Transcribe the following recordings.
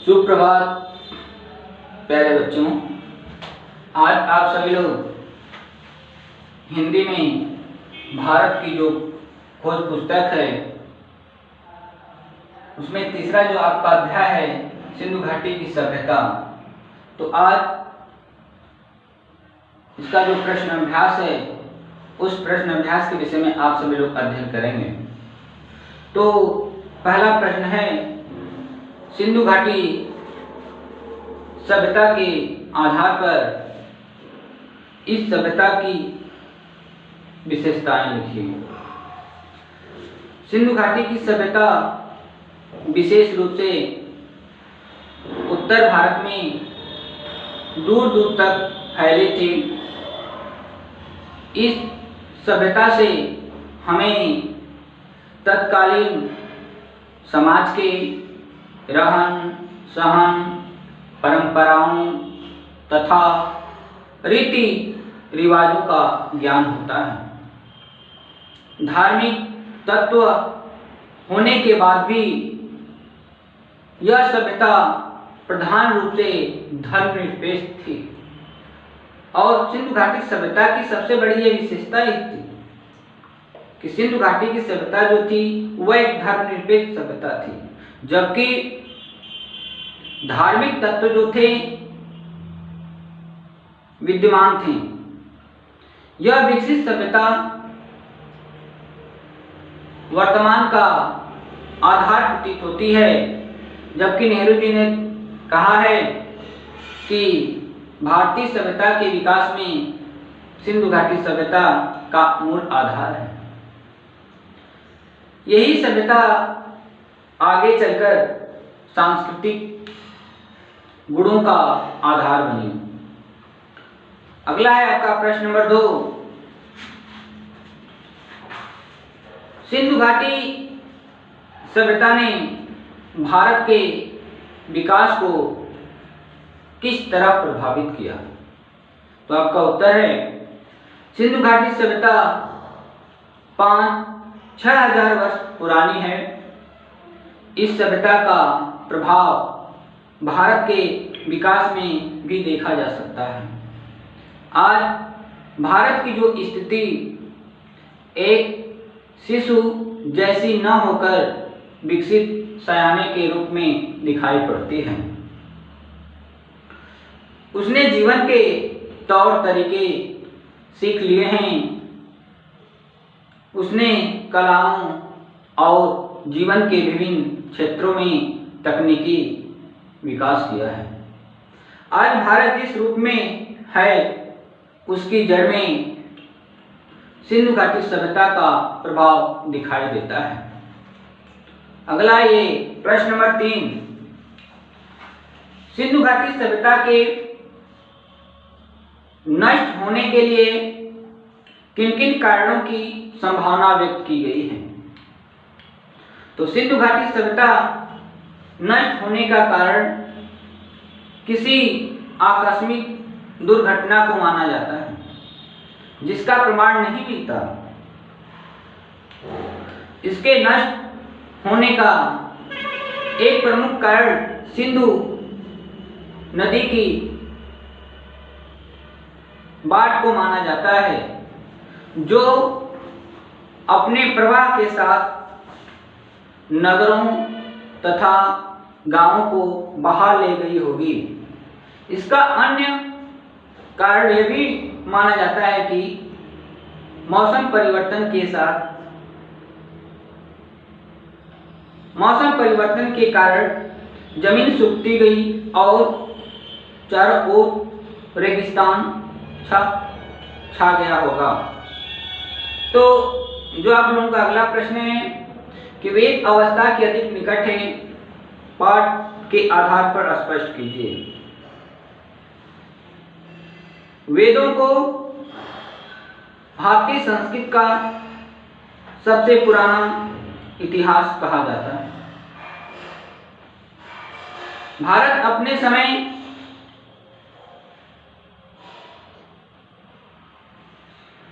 सुप्रभात प्यारे बच्चों। आज आप सभी लोग हिंदी में भारत की जो खोज पुस्तक है उसमें तीसरा जो आपका अध्याय है सिंधु घाटी की सभ्यता, तो आज इसका जो प्रश्न अभ्यास है उस प्रश्न अभ्यास के विषय में आप सभी लोग अध्ययन करेंगे। तो पहला प्रश्न है, सिंधु घाटी सभ्यता के आधार पर इस सभ्यता की विशेषताएं लिखिए। सिंधु घाटी की सभ्यता विशेष रूप से उत्तर भारत में दूर दूर तक फैली थी। इस सभ्यता से हमें तत्कालीन समाज के रहन सहन, परंपराओं तथा रीति रिवाजों का ज्ञान होता है। धार्मिक तत्व होने के बाद भी यह सभ्यता प्रधान रूप से धर्मनिरपेक्ष थी और सिंधु घाटी सभ्यता की सबसे बड़ी यह विशेषता ही थी कि सिंधु घाटी की सभ्यता जो थी वह एक धर्मनिरपेक्ष सभ्यता थी, जबकि धार्मिक तत्व जो थे विद्यमान थे। यह विकसित सभ्यता वर्तमान का आधार प्रतीत होती है, जबकि नेहरू जी ने कहा है कि भारतीय सभ्यता के विकास में सिंधु घाटी सभ्यता का मूल आधार है। यही सभ्यता आगे चलकर सांस्कृतिक गुणों का आधार बनी। अगला है आपका प्रश्न नंबर 2, सिंधु घाटी सभ्यता ने भारत के विकास को किस तरह प्रभावित किया? तो आपका उत्तर है, सिंधु घाटी सभ्यता 5-6 हजार वर्ष पुरानी है। इस सभ्यता का प्रभाव भारत के विकास में भी देखा जा सकता है। आज भारत की जो स्थिति एक शिशु जैसी न होकर विकसित सयाने के रूप में दिखाई पड़ती है। उसने जीवन के तौर तरीके सीख लिए हैं। उसने कलाओं और जीवन के विभिन्न क्षेत्रों में तकनीकी विकास किया है। आज भारत जिस रूप में है उसकी जड़ में सिंधु घाटी सभ्यता का प्रभाव दिखाई देता है। अगला ये प्रश्न नंबर 3, सिंधु घाटी सभ्यता के नष्ट होने के लिए किन किन कारणों की संभावना व्यक्त की गई है? तो सिंधु घाटी सभ्यता नष्ट होने का कारण किसी आकस्मिक दुर्घटना को माना जाता है, जिसका प्रमाण नहीं मिलता। इसके नष्ट होने का एक प्रमुख कारण सिंधु नदी की बाढ़ को माना जाता है, जो अपने प्रवाह के साथ नगरों तथा गांवों को बहा ले गई होगी। इसका अन्य कारण यह भी माना जाता है कि मौसम परिवर्तन के कारण जमीन सूखती गई और चारों ओर रेगिस्तान छा गया होगा। तो जो आप लोगों का अगला प्रश्न है कि वेद अवस्था के अधिक निकट है, पाठ के आधार पर स्पष्ट कीजिए। वेदों को भारतीय संस्कृत का सबसे पुराना इतिहास कहा जाता है। भारत अपने समय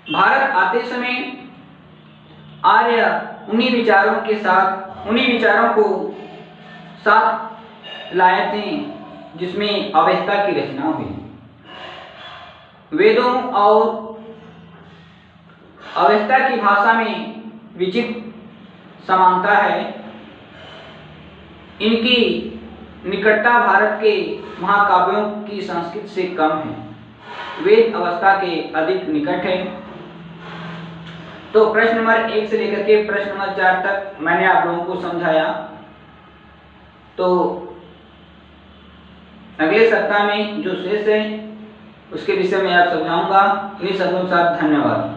भारत आते समय आर्य उन्हीं विचारों को साथ लाए थे जिसमें अवेस्ता की रचना हुई। वेदों और अवेस्ता की भाषा में विचित्र समानता है। इनकी निकटता भारत के महाकाव्यों की संस्कृत से कम है। वेद अवस्था के अधिक निकट है। तो प्रश्न नंबर 1 से लेकर के प्रश्न नंबर 4 तक मैंने आप लोगों को समझाया। तो अगले सप्ताह में जो शेष है उसके विषय में आप समझाऊंगा। इन्हीं शब्दों के साथ धन्यवाद।